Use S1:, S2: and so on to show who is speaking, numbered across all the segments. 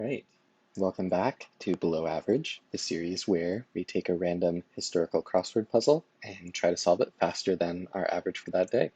S1: Right. Welcome back to Below Average, the series where we take a random historical crossword puzzle and try to solve it faster than our average for that day.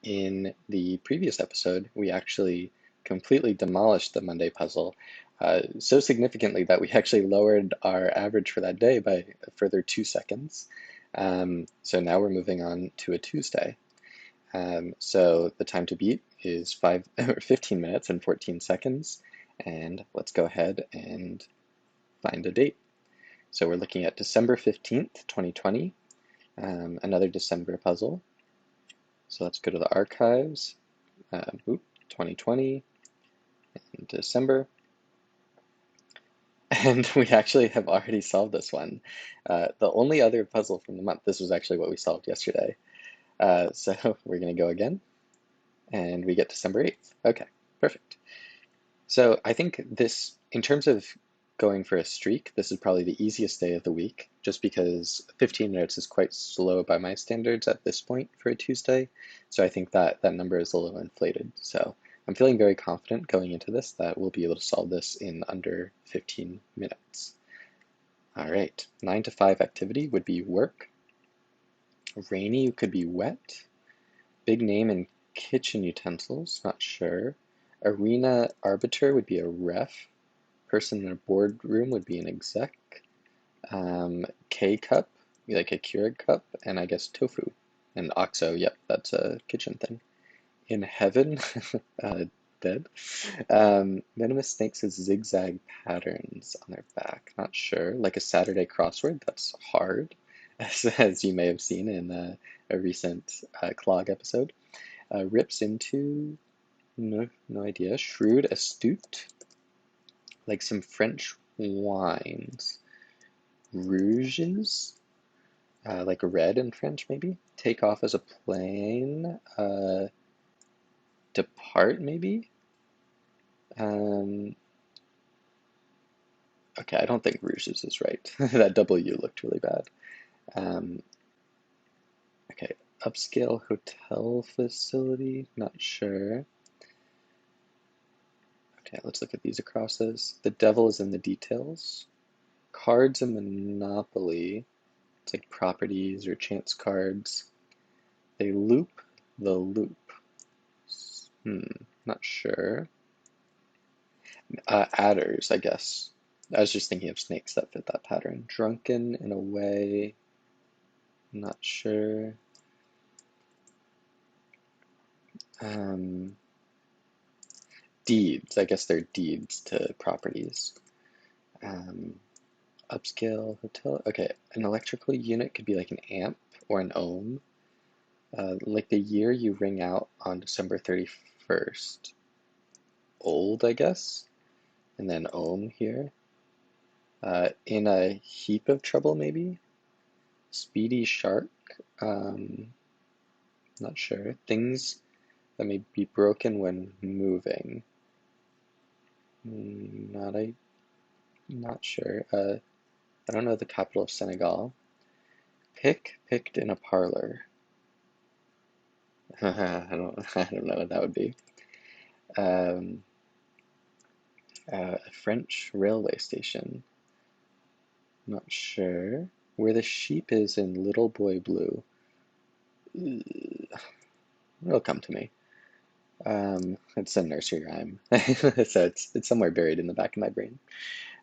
S1: In the previous episode, we actually completely demolished the Monday puzzle so significantly that we actually lowered our average for that day by a further 2 seconds. So now we're moving on to a Tuesday. So the time to beat is 15 minutes and 14 seconds. And let's go ahead and find a date. So we're looking at December 15th, 2020, another December puzzle. So let's go to the archives, 2020, and December. And we actually have already solved this one. The only other puzzle from the month, this was actually what we solved yesterday. So we're going to go again, and we get December 8th. Okay, perfect. So I think this, in terms of going for a streak, this is probably the easiest day of the week, just because 15 minutes is quite slow by my standards at this point for a Tuesday. So I think that number is a little inflated. So I'm feeling very confident going into this that we'll be able to solve this in under 15 minutes. All right, 9 to 5 activity would be work. Rainy could be wet. Big name and kitchen utensils, not sure. Arena arbiter would be a ref. Person in a boardroom would be an exec. K cup, like a Keurig cup, and I guess tofu. And OXO, yep, that's a kitchen thing. In heaven, uh, dead. Venomous snakes with zigzag patterns on their back. Not sure. Like a Saturday crossword, that's hard, as you may have seen in a recent Clog episode. Rips into, no idea. Shrewd, astute, like some French wines. Rouges, like red in French, maybe. Take off as a plane. Depart, maybe. Um, okay, I don't think rouges is right. That W looked really bad. Um, okay, upscale hotel facility. Not sure. Okay, let's look at these acrosses. The devil is in the details. Cards and Monopoly. It's like properties or chance cards. They loop the loop. Not sure. Adders, I guess. I was just thinking of snakes that fit that pattern. Drunken in a way, not sure. Um, Deeds, I guess they're deeds to properties. Um, Upscale hotel, okay. An electrical unit could be like an amp or an ohm. Like the year you ring out on December 31st. Old, I guess. And then ohm here. In a heap of trouble, maybe? Speedy shark. Um, Not sure. Things that may be broken when moving. Not not sure. I don't know the capital of Senegal. Picked in a parlor. I don't know what that would be. Um, a French railway station. Not sure. Where the sheep is in Little Boy Blue. It'll come to me. It's a nursery rhyme, so it's somewhere buried in the back of my brain.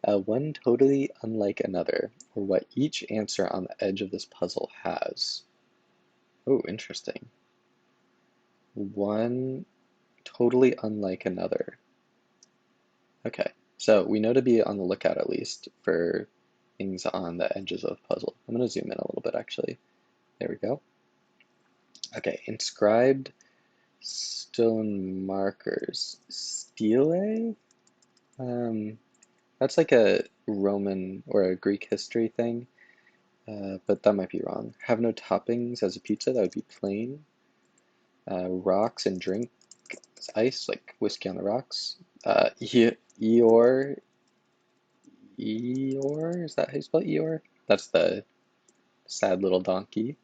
S1: One totally unlike another, or what each answer on the edge of this puzzle has. Oh, interesting. One totally unlike another. Okay, so we know to be on the lookout at least for things on the edges of the puzzle. I'm going to zoom in a little bit actually. There we go. Okay, inscribed stone markers. Stele? Um, that's like a Roman or a Greek history thing. But that might be wrong. Have no toppings as a pizza, that would be plain. Rocks and drink is ice, like whiskey on the rocks. Eeyore, Eeyore, is that how you spell Eeyore? That's the sad little donkey.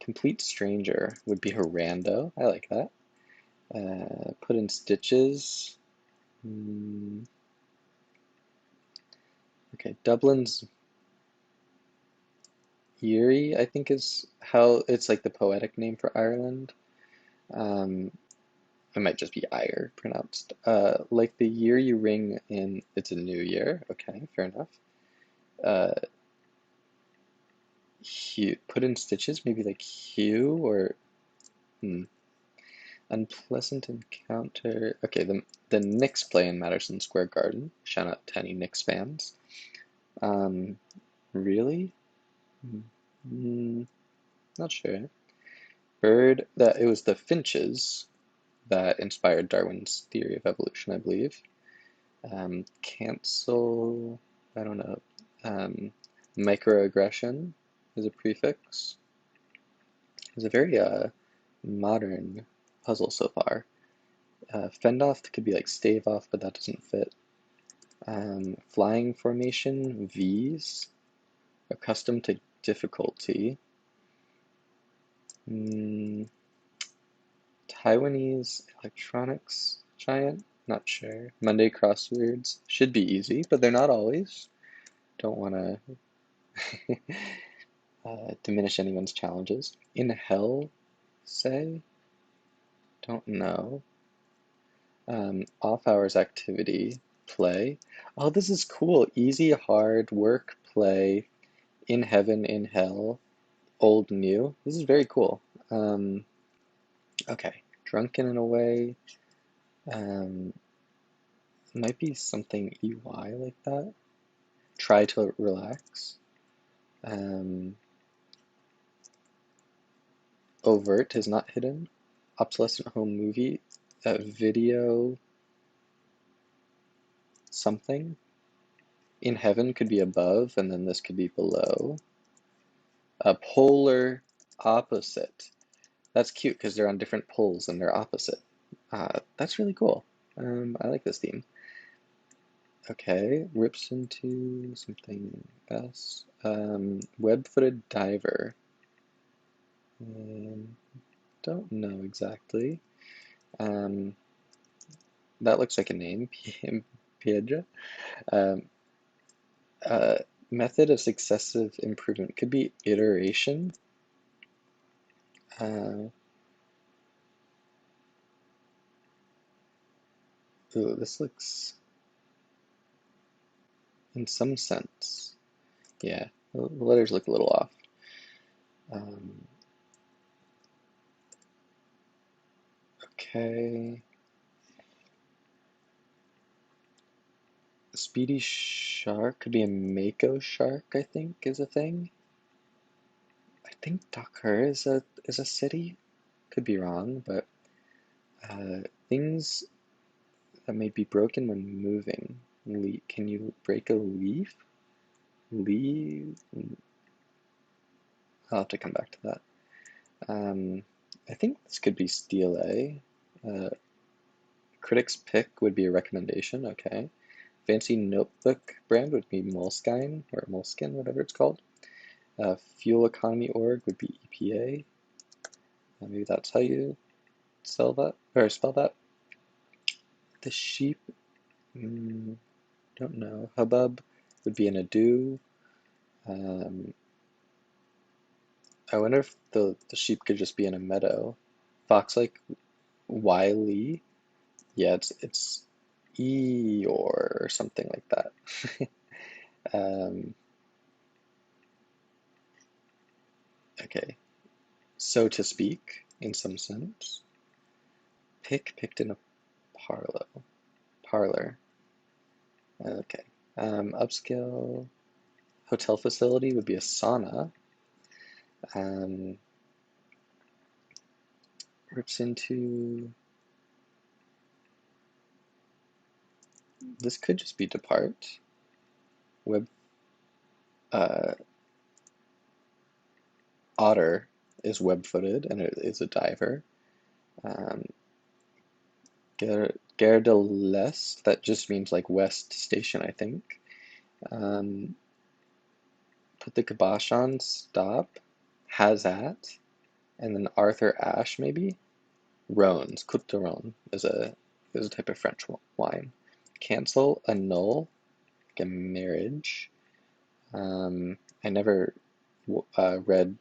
S1: Complete stranger would be Horando. I like that. Put in stitches. Hmm. Okay, Dublin's Erie, I think is how it's like the poetic name for Ireland. Um, it might just be Ire pronounced. Like the year you ring in, it's a new year. Okay, fair enough. Uh, hue, put in stitches, maybe like hue or hmm, unpleasant encounter. Okay, the Knicks play in Madison Square Garden. Shout out to any Knicks fans. Um, really? Mm, not sure. Bird, that it was the finches that inspired Darwin's theory of evolution, I believe. Cancel, I don't know. Um, Microaggression is a prefix. It's a very modern puzzle so far. Fend off could be like stave off, but that doesn't fit. Flying formation, V's. Accustomed to difficulty. Mm, Taiwanese electronics giant? Not sure. Monday crosswords should be easy, but they're not always. Don't want to diminish anyone's challenges. In hell, say? Don't know. Off hours activity, play. Oh, this is cool. Easy, hard, work, play, in heaven, in hell, old, new. This is very cool. Um, okay. Drunken in a way. Um, might be something EY like that. Try to relax. Um, overt is not hidden. Obsolescent home movie. Video something. In heaven could be above, and then this could be below. A polar opposite. That's cute because they're on different poles and they're opposite. That's really cool. I like this theme. Okay, rips into something else. Web-footed diver. Um, don't know exactly. Um, that looks like a name, Piedra. Um, uh, method of successive improvement could be iteration. Uh, ooh, this looks, in some sense, yeah, the letters look a little off. Um, okay. Speedy Shark could be a Mako shark, I think, is a thing. I think Dakar is a city. Could be wrong, but things that may be broken when moving. Can you break a leaf? Leaf? I'll have to come back to that. I think this could be Steel A. Uh, Critics pick would be a recommendation, okay. Fancy notebook brand would be Moleskine, or Moleskine, whatever it's called. Fuel economy org would be EPA. Maybe that's how you sell that, or spell that. The sheep, mm, don't know. Hubbub would be an ado. Um, I wonder if the sheep could just be in a meadow. Fox like Wiley. Yeah, it's Eeyore or something like that. Um, okay, so to speak, in some sense. Picked in a parlor. Okay. Upscale hotel facility would be a sauna. Um, rips into, this could just be depart. Web, uh, otter is web-footed and it is a diver. Um, Gare de l'Est, that just means like west station, I think. Um, put the kibosh on, stop. Has at, and then Arthur Ashe maybe. Rhônes, Coupe de Rhône is a type of French wine. Cancel, annul. like a marriage. I never read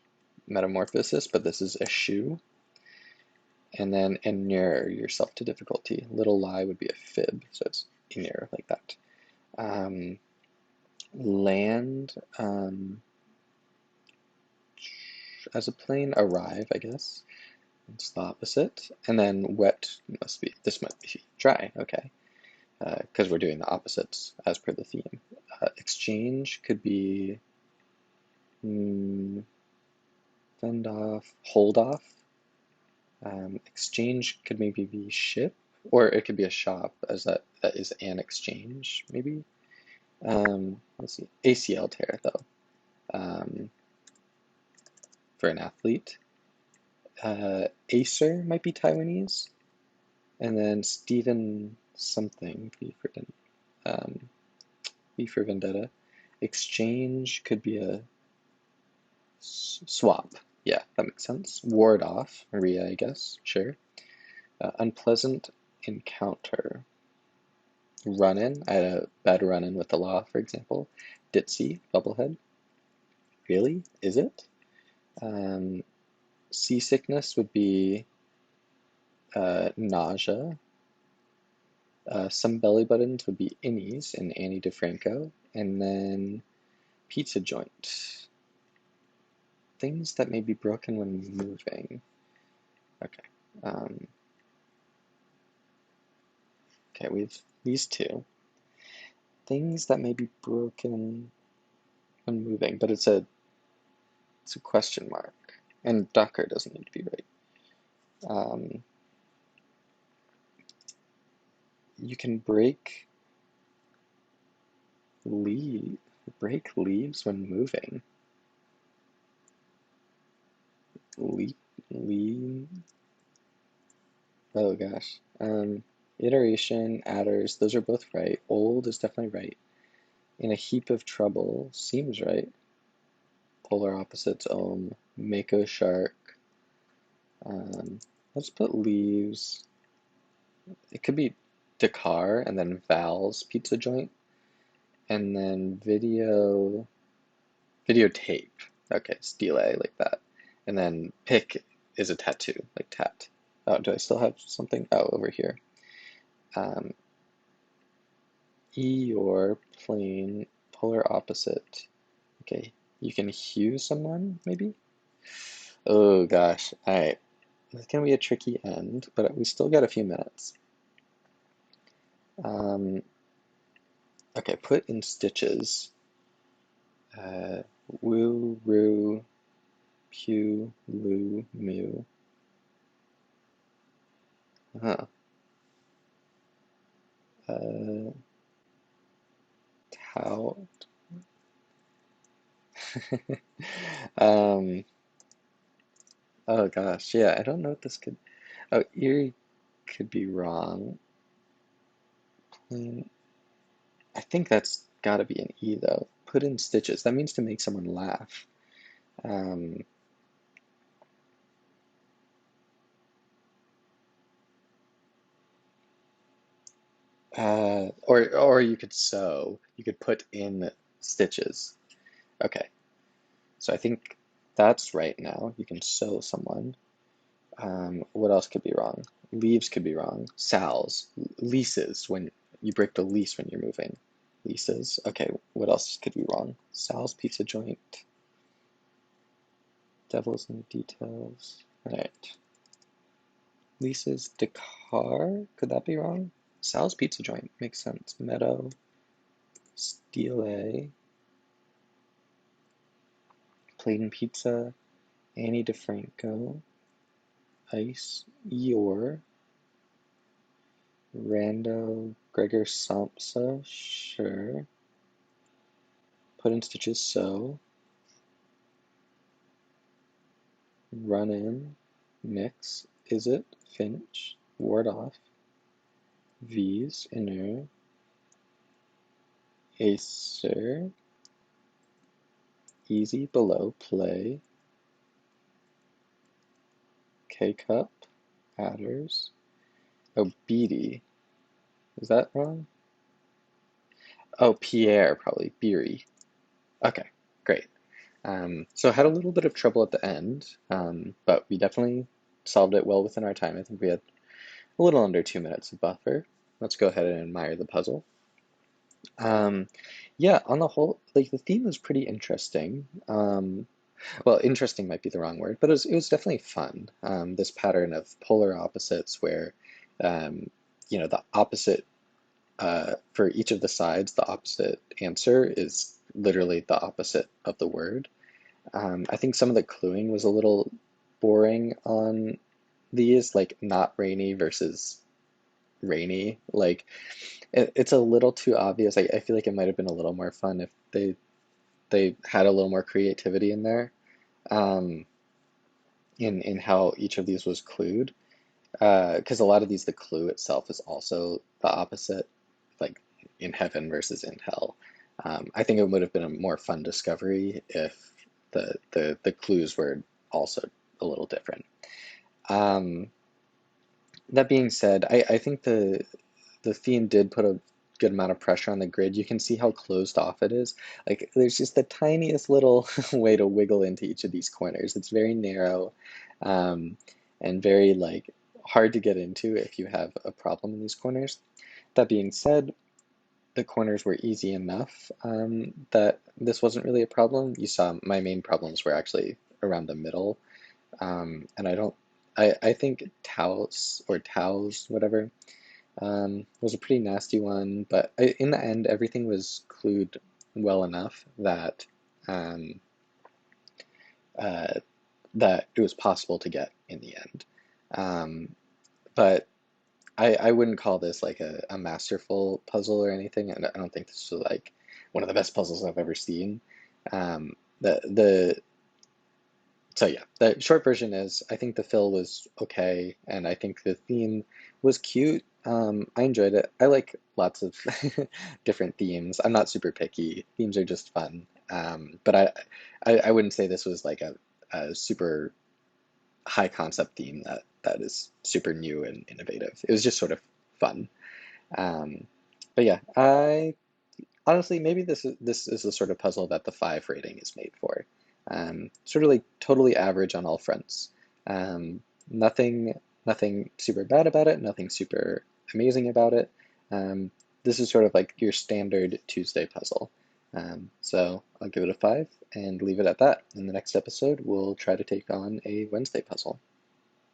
S1: Metamorphosis, but this is eschew. And then inure yourself to difficulty. Little lie would be a fib, so it's inure like that. Land as a plane, arrive, I guess. It's the opposite. And then wet this must be dry, okay. Because we're doing the opposites as per the theme. Exchange could be fend off, hold off. Exchange could maybe be ship, or it could be a shop, as that is an exchange, maybe. Let's see, ACL tear though, for an athlete. Acer might be Taiwanese, and then Stephen something, V for Vendetta. Exchange could be a swap. Yeah, that makes sense. Ward off, Maria, I guess. Sure. Unpleasant encounter. Run in. I had a bad run in with the law, for example. Ditzy, bubblehead. Really? Is it? Seasickness would be nausea. Some belly buttons would be innies in Annie DeFranco. And then pizza joint. Things that may be broken when moving. Okay. Okay, we have these two. Things that may be broken when moving, but it's a question mark. And Docker doesn't need to be right. You can break leaves when moving. Lead. Oh gosh. Iteration, adders, those are both right. Old is definitely right. In a heap of trouble seems right. Polar opposites, ohm. Mako shark. Let's put leaves. It could be Dakar and then Val's pizza joint. And then videotape. Okay, stile like that. And then pick is a tattoo, like tat. Oh, do I still have something? Oh, over here. Eeyore, plane, polar opposite. Okay, you can hew someone, maybe? Oh gosh, alright. It's gonna be a tricky end, but we still got a few minutes. Okay, put in stitches. Woo, roo, pew, loo, moo. Huh. How? Oh gosh, yeah, I don't know what this could. Oh, Erie could be wrong. Plain. I think that's gotta be an E though. Put in stitches. That means to make someone laugh. Um, or you could sew. You could put in stitches. Okay, so I think that's right now. You can sew someone. What else could be wrong? Leaves could be wrong. Sal's. Leases, when you break the lease when you're moving. Leases. Okay, what else could be wrong? Sal's pizza joint. Devil's in the details. Alright. Leases. Dakar. Could that be wrong? Sal's pizza joint. Makes sense. Meadow. Stile. Plain pizza. Annie DeFranco. Ice. Eeyore. Rando. Gregor Samsa. Sure. Put in stitches. So. Run in. Mix. Is it? Finch. Ward off. V's. Inner. Acer. Easy. Below. Play. K-cup. Adders. Oh, beady. Is that wrong? Oh, Pierre, probably. Beery. Okay, great. So I had a little bit of trouble at the end, but we definitely solved it well within our time. I think we had a little under 2 minutes of buffer. Let's go ahead and admire the puzzle. Um, yeah, on the whole, like the theme was pretty interesting. Well, interesting might be the wrong word, but it was definitely fun. This pattern of polar opposites where, um, the opposite for each of the sides, the opposite answer is literally the opposite of the word. I think some of the cluing was a little boring on these, like not rainy versus rainy. Like it's a little too obvious. I feel like it might have been a little more fun if they had a little more creativity in there, um, in how each of these was clued. Because a lot of these, the clue itself is also the opposite, like in heaven versus in hell. I think it would have been a more fun discovery if the clues were also a little different. Um, that being said, I think the theme did put a good amount of pressure on the grid. You can see how closed off it is. Like there's just the tiniest little way to wiggle into each of these corners. It's very narrow, um, and very like hard to get into if you have a problem in these corners. That being said, the corners were easy enough, that this wasn't really a problem. You saw my main problems were actually around the middle, and I think Taos or Taos, whatever, was a pretty nasty one, but in the end, everything was clued well enough um, uh, that it was possible to get in the end. Um, but I wouldn't call this like a masterful puzzle or anything, and I don't think this was like one of the best puzzles I've ever seen. Um, the So yeah, the short version is I think the fill was okay, and I think the theme was cute. I enjoyed it. I like lots of different themes. I'm not super picky. Themes are just fun. But I wouldn't say this was like a super high concept theme that is super new and innovative. It was just sort of fun. Um, but yeah, I honestly, maybe this is the sort of puzzle that the 5 rating is made for. Sort of like totally average on all fronts. Um, nothing super bad about it, nothing super amazing about it. Um, this is sort of like your standard Tuesday puzzle. So I'll give it a 5 and leave it at that. In the next episode, we'll try to take on a Wednesday puzzle.